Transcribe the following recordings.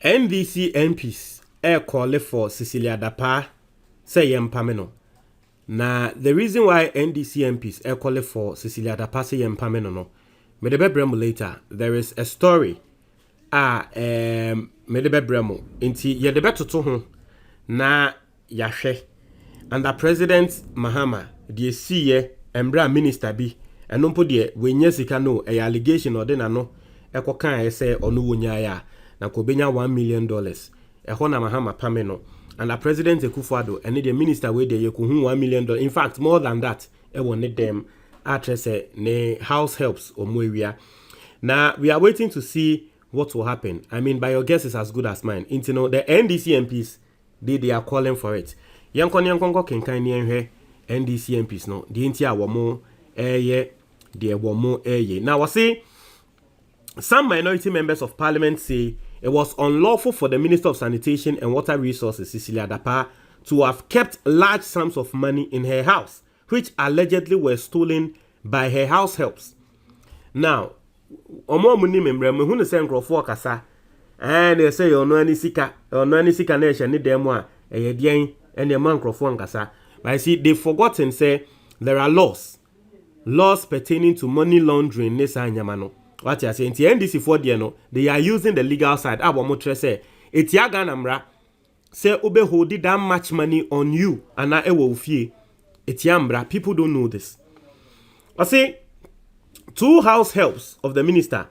NDC MPs call for Cecilia Dapaah say yempameno. Now the reason why NDC MPs call for Cecilia Dapaah say yempameno no. Me de bebremo later. There is a story. Me de bebremo. Inti ye de betoto ho na yahwe. Under President Mahama, the CE Embra Minister bi enompo de wenye sika no e allegation or den ano ekokan say onu wonya ya na ko benya $1 million ehona na Mahama pame no and the President Ekufuado and the minister we dey ko hu $1 million, in fact more than that e won them address ne house helps or moewia. Now we are waiting to see what will happen. I mean, by your guess is as good as mine. Into know the NDC MPs they are calling for it. Yankonko kenkan ni enhwe NDC MPs no the intia womo eye the womo eye. Now I say some minority members of parliament say it was unlawful for the Minister of Sanitation and Water Resources, Cecilia Dapaah, to have kept large sums of money in her house, which allegedly were stolen by her house helps. Now, omo muni membre me hunu se nkrofo kasa and they say ono ani sika na ehye ne dem a eye den ene man nkrofo nkasa. But I see they've forgotten say there are laws pertaining to money laundering nesa anyama no. What you say in NDC for there no, they are using the legal side. Abo tre say etiaga namra say obe hold that much money on you and na ewo fie etiambra. People don't know this. I say 2 house helps of the minister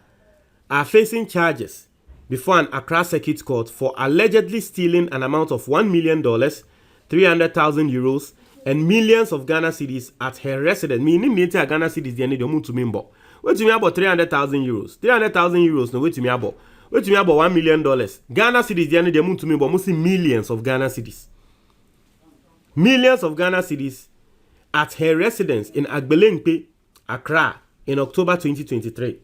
are facing charges before an Accra Circuit Court for allegedly stealing an amount of $1 million, 300,000 euros, and millions of Ghana cedis at her residence. Meaning, Ghana cedis the end of to member. Wait to me about 300,000 euros. 300,000 euros. No, wait to me about $1 million. Ghana cedis the end of to member. Mostly millions of Ghana cedis. Millions of Ghana cedis at her residence in Agbelempe, Accra, in October 2023.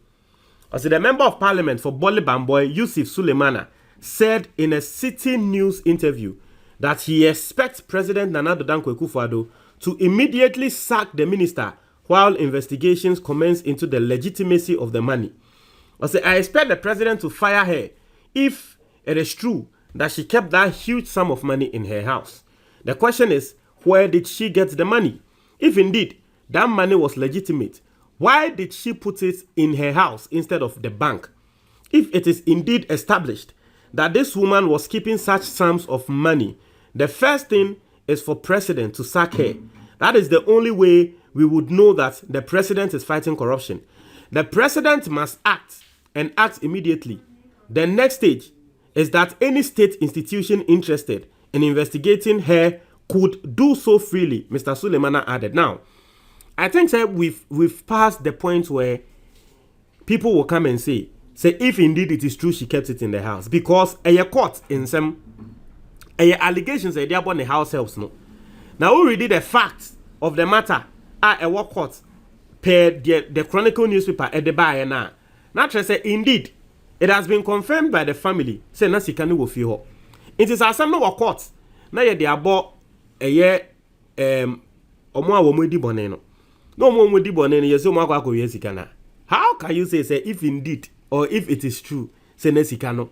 Also, the member of parliament for Bole Bamboy, Yusuf Sulemana, said in a City News interview that he expects President Nana Addo Dankwa Akufo-Addo to immediately sack the minister while investigations commence into the legitimacy of the money. Also, I expect the president to fire her if it is true that she kept that huge sum of money in her house. The question is, where did she get the money? If indeed that money was legitimate, why did she put it in her house instead of the bank? If it is indeed established that this woman was keeping such sums of money, the first thing is for president to sack her. That is the only way we would know that the president is fighting corruption. The president must act and act immediately. The next stage is that any state institution interested in investigating her could do so freely, Mr. Sulemana added. Now, I think that we've passed the point where people will come and say if indeed it is true she kept it in the house, because a court in some allegations they are about the house helps no. Now we read the facts of the matter at a court per the Chronicle newspaper at the buyer now. Naturally say indeed it has been confirmed by the family say na sika no wo fi ho. It is as no court na ye dey abo eye omo a wo mo di bone no. No more with the bonnet, yes, how can you say if indeed or if it is true, say Nesikano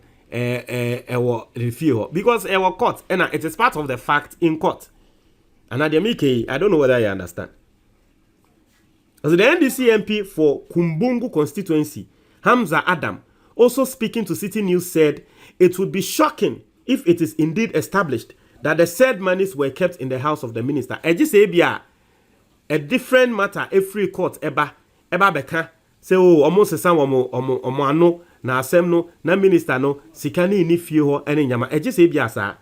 refuse? Because our court and it is part of the fact in court. And I don't know whether you understand. As the NDC MP for Kumbungu constituency, Hamza Adam, also speaking to City News, said it would be shocking if it is indeed established that the said monies were kept in the house of the minister. A different matter every court eba beka say almost the same omo ano na asem no na minister no sikani ni fie ho ene nyama say biasa.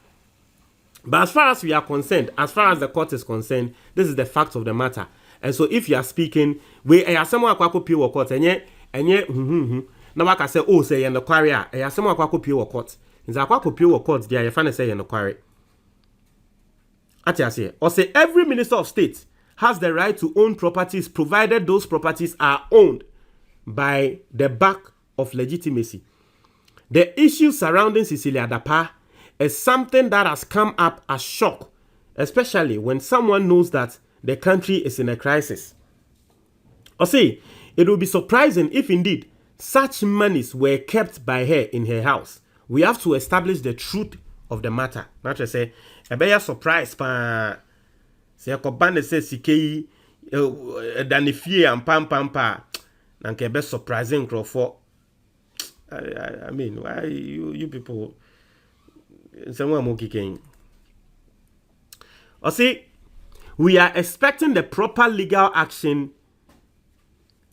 But as far as we are concerned, as far as the court is concerned, this is the fact of the matter. And so if you are speaking we asem akwa pie wo court enye na waka say say ye no kware a asem akwa pie wo court nza akwa pie wo court dia ye fa na say ye no kware ati ase or say every minister of state has the right to own properties provided those properties are owned by the back of legitimacy. The issue surrounding Cecilia Dapaah is something that has come up as shock, especially when someone knows that the country is in a crisis. Or say, it will be surprising if indeed such monies were kept by her in her house we have to establish the truth of the matter. Not to say, a better surprise, pa. Say, a coband says, Sikei, than if ye and pam pa. Nanke best surprising for. I mean, why you people? Someone more kicking. Or see, we are expecting the proper legal action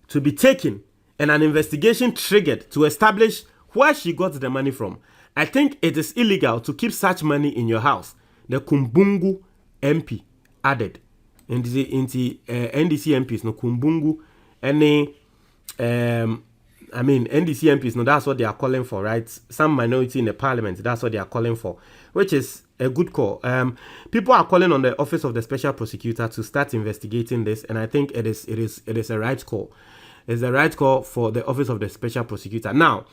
to be taken and an investigation triggered to establish where she got the money from. I think it is illegal to keep such money in your house. The Kumbungu MP added in the NDC MPs. No Kumbungu, any NDC MPs. No, that's what they are calling for, right? Some minority in the parliament. That's what they are calling for, which is a good call. People are calling on the office of the special prosecutor to start investigating this, and I think it is a right call. It's the right call for the office of the special prosecutor. Now,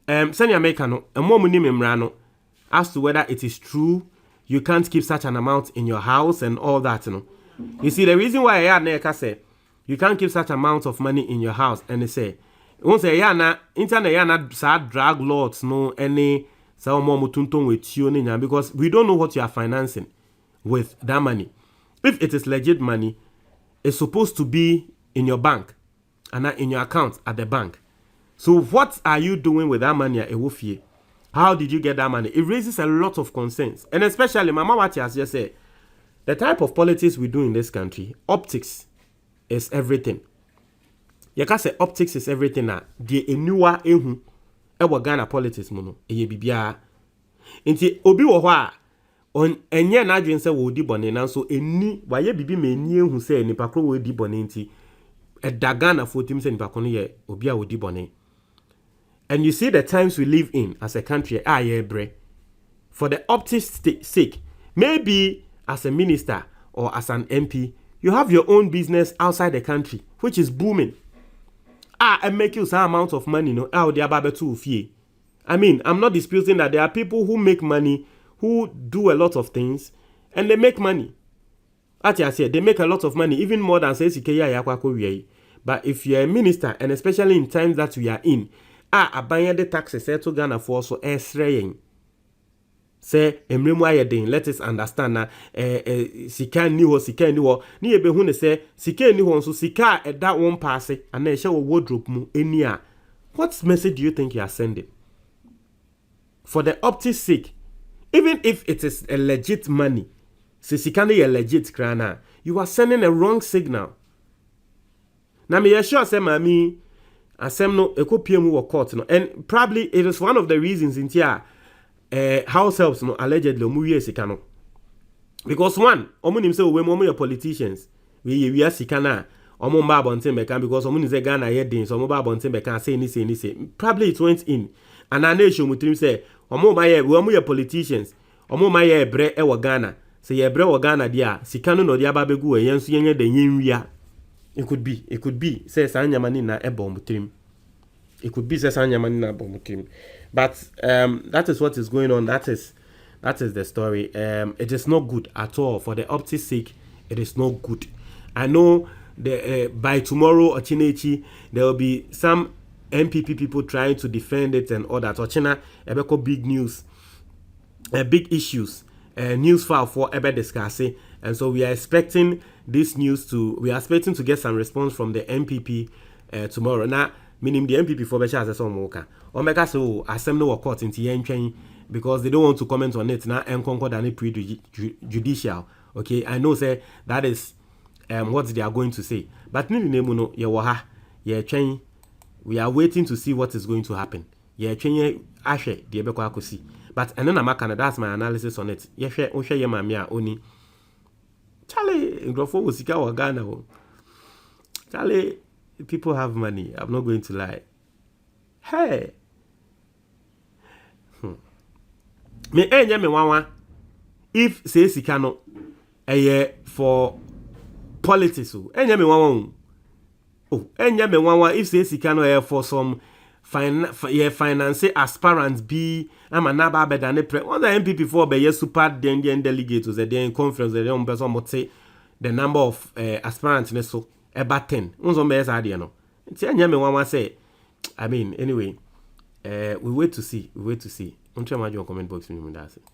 send your mekano, a more membrano as to whether it is true you can't keep such an amount in your house and all that. You see, the reason why I had say you can't keep such amount of money in your house, and they say, once a yana internet yana sad drag lots no any with you because we don't know what you are financing with that money. If it is legit money, it's supposed to be in your bank and not in your account at the bank. So what are you doing with that money at Ewofie? How did you get that money? It raises a lot of concerns. And especially, Mama Wati has just said, the type of politics we do in this country, optics is everything. You can say optics is everything now. The enuwa ehu ewa Ghana politics mono eye bibia. Inti obi wo ho a on enye na adwen se wo di bone na so eni waye bibi ma eni ehu se nipa kro wo di bone nti eda Ghana for tim se nipa kono ye obi a wo di bone. And you see the times we live in as a country bre for the optics sake, maybe as a minister or as an MP, you have your own business outside the country which is booming. And make you some amount of money, no, out there, Babetu fee. I mean, I'm not disputing that there are people who make money, who do a lot of things, and they make money. As I said, they make a lot of money, even more than say Sikeya Yakwako. But if you're a minister, and especially in times that we are in, abaya the taxes to Ghana for so esraying. Say let us understand na sika ni ho ni ebe hu ne say sika ni ho so sika that one pass and na ehye wardrobe mu eni a. What message do you think you are sending? For the optics sake, even if it is a legit money, sika na legit krana, you are sending a wrong signal. Na me sure say mami asem no ekopie mu wo court no, and probably it is one of the reasons in here house helps no allegedly omuwie sika no, because one omunim say we mo politicians we are sika na omo mba bonten beka because omunim say Ghana here din so omo ba bonten beka say ni probably it went in and an nation mutrim say omo ma ye we politicians omo ma ye bre e wo Ghana say ye bre wo Ghana dia sika no dia ba begu e yenso yenye de yenwia. It could be say sanyamani na ebo mutrim. It could be say sanyamani na ebo mutrim. But that is what is going on. That is the story. It is not good at all. For the optics sake, it is not good. I know by tomorrow or Chinechi, there will be some MPP people trying to defend it and all that. Ochina, ebeko big news, big issues, news file for ebe discussing. And so we are expecting this news to get some response from the MPP tomorrow. Now, meaning the MPP for Besha as a Somoka. Omega so assembly or court in Tian because they don't want to comment on it now and concord any pre-judicial. Okay, I know say that is what they are going to say. But Ninemuno, Yawaha, Ye we are waiting to see what is going to happen. Ye Chen Ashe, the Ebeko Akosi. But and then I'm that's my analysis on it. Ye share Yamamia only. Charlie, Grofo was Sika or Ghana. Charlie, people have money. I'm not going to lie. Hey. Me enye me wawa if say sika no for politics enye me wawa enye me wawa if say sika no for some finance aspirants be ama na ba beda ne pre one MPP for be super den delegates the den conference the on person mo say the number of aspirants ne so about 10 unzo be yes ade no nti enye me wawa say I mean anyway we wait to see until my comment box in the